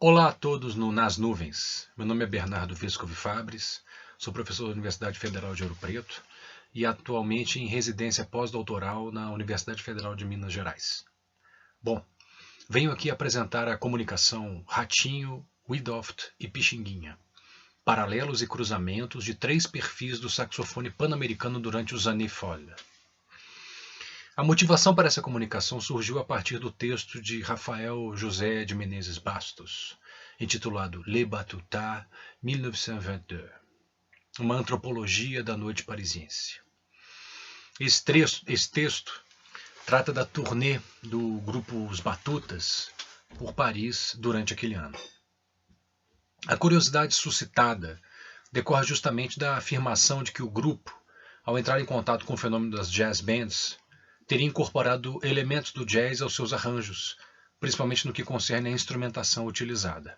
Olá a todos no Nas Nuvens. Meu nome é Bernardo Vescovi Fabres, sou professor da Universidade Federal de Ouro Preto e atualmente em residência pós-doutoral na Universidade Federal de Minas Gerais. Bom, venho aqui apresentar a comunicação Ratinho, Wiedoeft e Pixinguinha, paralelos e cruzamentos de 3 perfis do saxofone pan-americano durante os années folles. A motivação para essa comunicação surgiu a partir do texto de Rafael José de Menezes Bastos, intitulado Les Batutas, 1922, uma antropologia da noite parisiense. Esse texto trata da turnê do grupo Os Batutas por Paris durante aquele ano. A curiosidade suscitada decorre justamente da afirmação de que o grupo, ao entrar em contato com o fenômeno das jazz bands, teria incorporado elementos do jazz aos seus arranjos, principalmente no que concerne à instrumentação utilizada.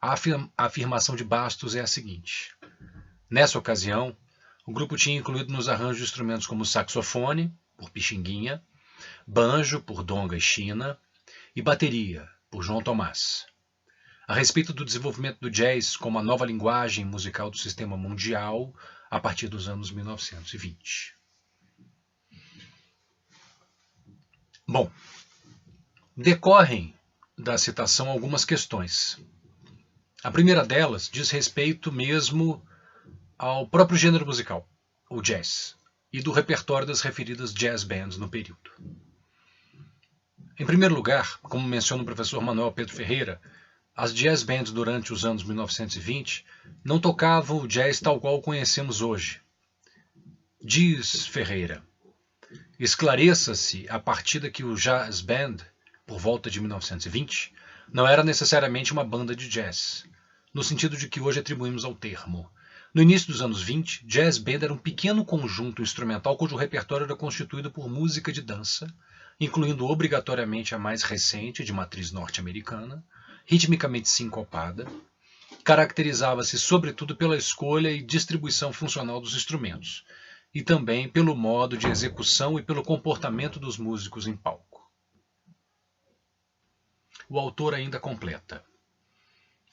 A afirmação de Bastos é a seguinte: nessa ocasião, o grupo tinha incluído nos arranjos instrumentos como saxofone, por Pixinguinha, banjo, por Donga e China, e bateria, por João Tomás. A respeito do desenvolvimento do jazz como a nova linguagem musical do sistema mundial a partir dos anos 1920. Bom, decorrem da citação algumas questões. A primeira delas diz respeito mesmo ao próprio gênero musical, o jazz, e do repertório das referidas jazz bands no período. Em primeiro lugar, como menciona o professor Manuel Pedro Ferreira, as jazz bands durante os anos 1920 não tocavam o jazz tal qual o conhecemos hoje. Diz Ferreira: esclareça-se a partir de que o jazz band, por volta de 1920, não era necessariamente uma banda de jazz, no sentido de que hoje atribuímos ao termo. No início dos anos 20, jazz band era um pequeno conjunto instrumental cujo repertório era constituído por música de dança, incluindo obrigatoriamente a mais recente, de matriz norte-americana, ritmicamente sincopada, caracterizava-se sobretudo pela escolha e distribuição funcional dos instrumentos, e também pelo modo de execução e pelo comportamento dos músicos em palco. O autor ainda completa: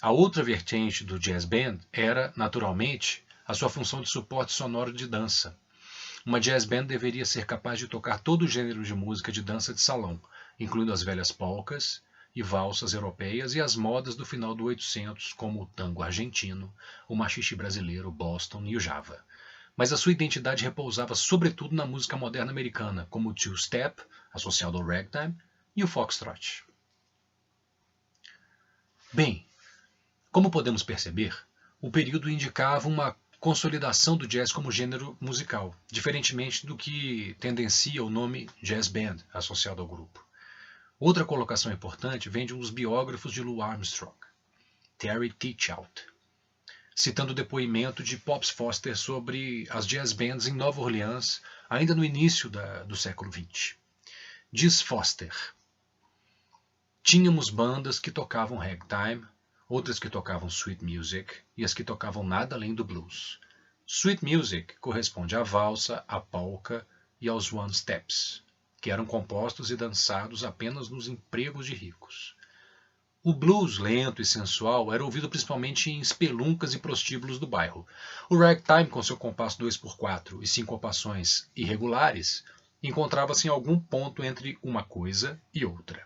a outra vertente do jazz band era, naturalmente, a sua função de suporte sonoro de dança. Uma jazz band deveria ser capaz de tocar todo o gênero de música de dança de salão, incluindo as velhas polcas e valsas europeias e as modas do final do 800, como o tango argentino, o machixe brasileiro, o Boston e o Java. Mas a sua identidade repousava sobretudo na música moderna americana, como o two-step, associado ao ragtime, e o foxtrot. Bem, como podemos perceber, o período indicava uma consolidação do jazz como gênero musical, diferentemente do que tendencia o nome jazz band associado ao grupo. Outra colocação importante vem de um dos biógrafos de Lou Armstrong, Terry Teachout, citando o depoimento de Pops Foster sobre as jazz bands em Nova Orleans, ainda no início do século XX. Diz Foster: tínhamos bandas que tocavam ragtime, outras que tocavam sweet music e as que tocavam nada além do blues. Sweet music corresponde à valsa, à polka e aos one-steps, que eram compostos e dançados apenas nos empregos de ricos. O blues lento e sensual era ouvido principalmente em espeluncas e prostíbulos do bairro. O ragtime, com seu compasso 2/4 e sincopações irregulares, encontrava-se em algum ponto entre uma coisa e outra.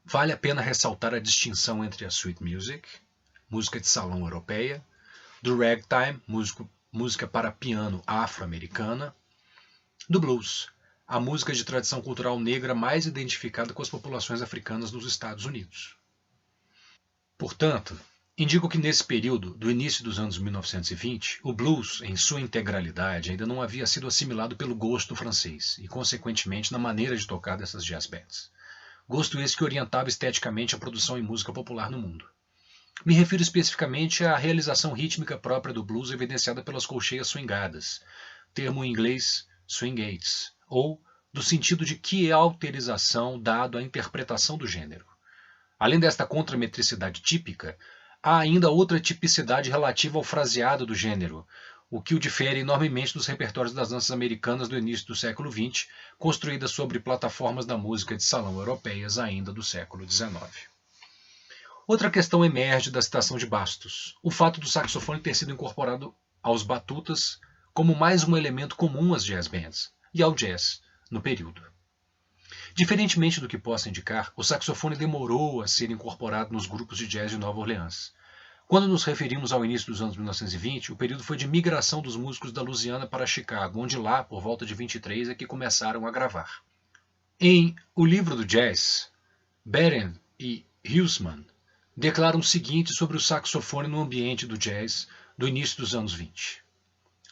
Vale a pena ressaltar a distinção entre a sweet music, música de salão europeia, do ragtime, música para piano afro-americana, do blues, a música de tradição cultural negra mais identificada com as populações africanas nos Estados Unidos. Portanto, indico que nesse período, do início dos anos 1920, o blues, em sua integralidade, ainda não havia sido assimilado pelo gosto francês e, consequentemente, na maneira de tocar dessas jazz bands. Gosto esse que orientava esteticamente a produção em música popular no mundo. Me refiro especificamente à realização rítmica própria do blues evidenciada pelas colcheias swingadas, termo em inglês swing-aids, ou do sentido de quialterização dado à interpretação do gênero. Além desta contrametricidade típica, há ainda outra tipicidade relativa ao fraseado do gênero, o que o difere enormemente dos repertórios das danças americanas do início do século XX, construídas sobre plataformas da música de salão europeias ainda do século XIX. Outra questão emerge da citação de Bastos, o fato do saxofone ter sido incorporado aos batutas como mais um elemento comum às jazz bands e ao jazz no período. Diferentemente do que possa indicar, o saxofone demorou a ser incorporado nos grupos de jazz de Nova Orleans. Quando nos referimos ao início dos anos 1920, o período foi de migração dos músicos da Louisiana para Chicago, onde lá, por volta de 23, é que começaram a gravar. Em O Livro do Jazz, Beren e Huisman declaram o seguinte sobre o saxofone no ambiente do jazz do início dos anos 20.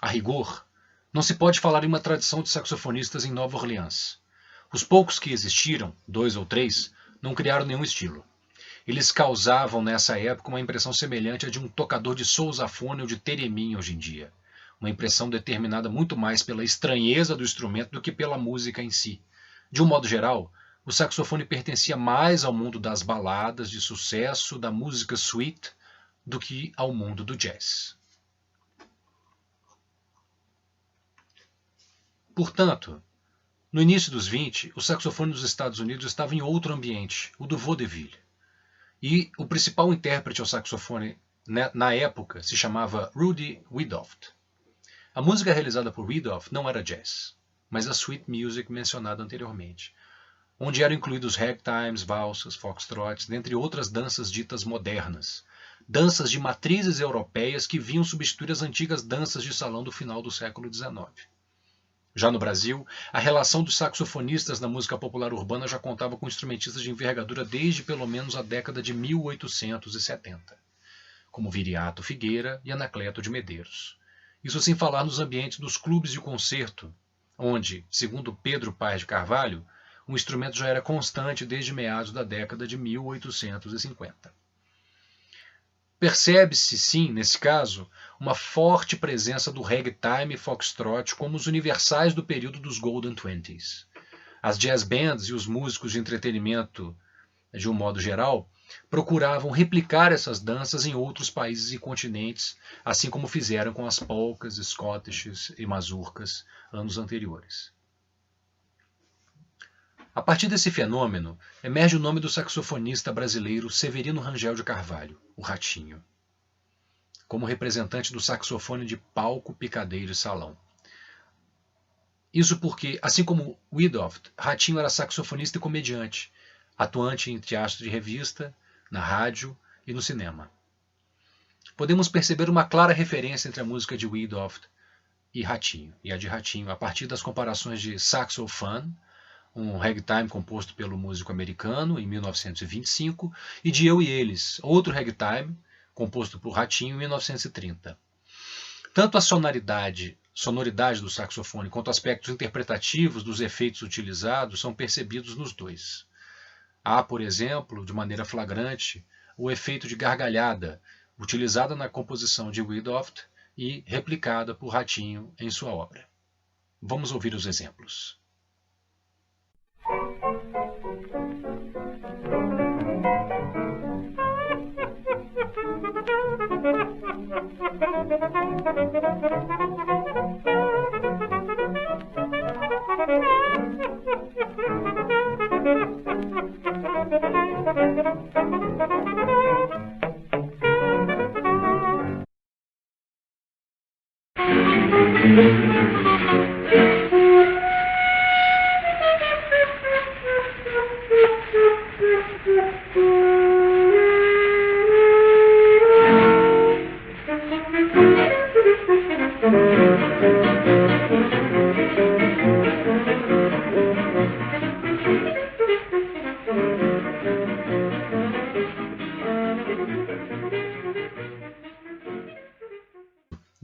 A rigor, não se pode falar em uma tradição de saxofonistas em Nova Orleans. Os poucos que existiram, 2 ou 3, não criaram nenhum estilo. Eles causavam nessa época uma impressão semelhante à de um tocador de sousafone ou de teremin hoje em dia. Uma impressão determinada muito mais pela estranheza do instrumento do que pela música em si. De um modo geral, o saxofone pertencia mais ao mundo das baladas de sucesso, da música sweet, do que ao mundo do jazz. Portanto, no início dos 20, o saxofone dos Estados Unidos estava em outro ambiente, o do vaudeville. E o principal intérprete ao saxofone na época se chamava Rudy Wiedoeft. A música realizada por Wiedoeft não era jazz, mas a sweet music mencionada anteriormente, onde eram incluídos ragtimes, valsas, foxtrots, dentre outras danças ditas modernas, danças de matrizes europeias que vinham substituir as antigas danças de salão do final do século XIX. Já no Brasil, a relação dos saxofonistas na música popular urbana já contava com instrumentistas de envergadura desde pelo menos a década de 1870, como Viriato Figueira e Anacleto de Medeiros. Isso sem falar nos ambientes dos clubes de concerto, onde, segundo Pedro Paes de Carvalho, o instrumento já era constante desde meados da década de 1850. Percebe-se, sim, nesse caso, uma forte presença do ragtime e foxtrot como os universais do período dos Golden Twenties. As jazz bands e os músicos de entretenimento, de um modo geral, procuravam replicar essas danças em outros países e continentes, assim como fizeram com as polcas, scottishes e mazurcas anos anteriores. A partir desse fenômeno, emerge o nome do saxofonista brasileiro Severino Rangel de Carvalho, o Ratinho, como representante do saxofone de palco, picadeiro e salão. Isso porque, assim como Wiedoeft, Ratinho era saxofonista e comediante, atuante em teatro de revista, na rádio e no cinema. Podemos perceber uma clara referência entre a música de Wiedoeft e Ratinho, e a de Ratinho, a partir das comparações de Saxophone, um ragtime composto pelo músico americano em 1925, e de Eu e Eles, outro ragtime composto por Ratinho em 1930. Tanto a sonoridade do saxofone quanto aspectos interpretativos dos efeitos utilizados são percebidos nos dois. Há, por exemplo, de maneira flagrante, o efeito de gargalhada, utilizada na composição de Wiedoeft e replicada por Ratinho em sua obra. Vamos ouvir os exemplos.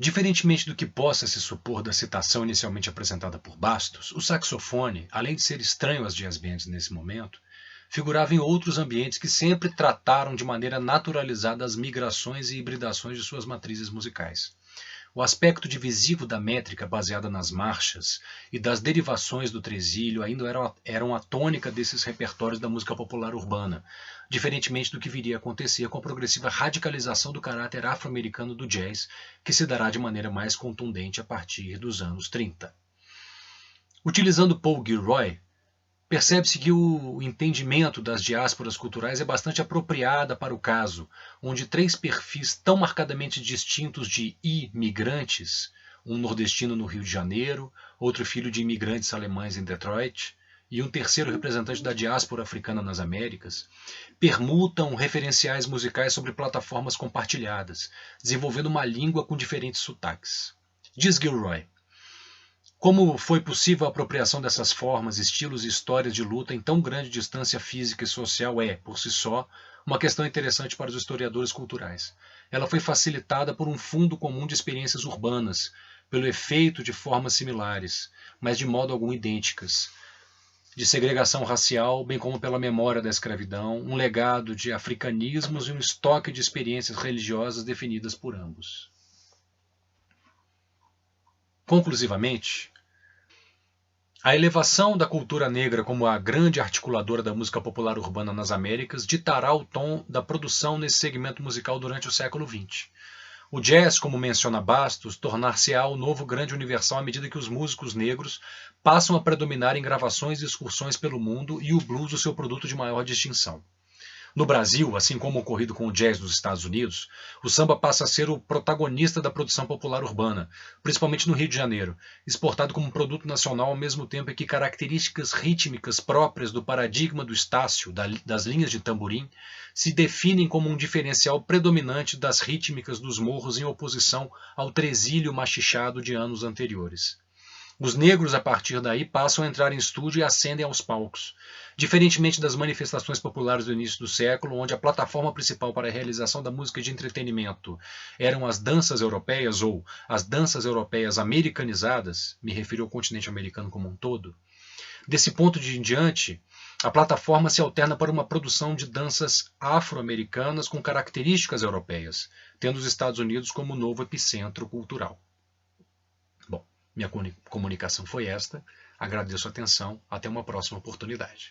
Diferentemente do que possa se supor da citação inicialmente apresentada por Bastos, o saxofone, além de ser estranho às jazz bands nesse momento, figurava em outros ambientes que sempre trataram de maneira naturalizada as migrações e hibridações de suas matrizes musicais. O aspecto divisivo da métrica baseada nas marchas e das derivações do tresilho ainda eram a tônica desses repertórios da música popular urbana, diferentemente do que viria a acontecer com a progressiva radicalização do caráter afro-americano do jazz, que se dará de maneira mais contundente a partir dos anos 30. Utilizando Paul Gilroy, percebe-se que o entendimento das diásporas culturais é bastante apropriada para o caso, onde três perfis tão marcadamente distintos de imigrantes, um nordestino no Rio de Janeiro, outro filho de imigrantes alemães em Detroit e um terceiro representante da diáspora africana nas Américas, permutam referenciais musicais sobre plataformas compartilhadas, desenvolvendo uma língua com diferentes sotaques. Diz Gilroy: como foi possível a apropriação dessas formas, estilos e histórias de luta em tão grande distância física e social é, por si só, uma questão interessante para os historiadores culturais. Ela foi facilitada por um fundo comum de experiências urbanas, pelo efeito de formas similares, mas de modo algum idênticas, de segregação racial, bem como pela memória da escravidão, um legado de africanismos e um estoque de experiências religiosas definidas por ambos. Conclusivamente, a elevação da cultura negra como a grande articuladora da música popular urbana nas Américas ditará o tom da produção nesse segmento musical durante o século XX. O jazz, como menciona Bastos, tornar-se-á o novo grande universal à medida que os músicos negros passam a predominar em gravações e excursões pelo mundo e o blues o seu produto de maior distinção. No Brasil, assim como ocorrido com o jazz nos Estados Unidos, o samba passa a ser o protagonista da produção popular urbana, principalmente no Rio de Janeiro, exportado como produto nacional ao mesmo tempo em que características rítmicas próprias do paradigma do Estácio, das linhas de tamborim, se definem como um diferencial predominante das rítmicas dos morros em oposição ao tresilho machichado de anos anteriores. Os negros, a partir daí, passam a entrar em estúdio e ascendem aos palcos. Diferentemente das manifestações populares do início do século, onde a plataforma principal para a realização da música de entretenimento eram as danças europeias ou as danças europeias americanizadas, me refiro ao continente americano como um todo, desse ponto em diante, a plataforma se alterna para uma produção de danças afro-americanas com características europeias, tendo os Estados Unidos como novo epicentro cultural. Minha comunicação foi esta. Agradeço a atenção. Até uma próxima oportunidade.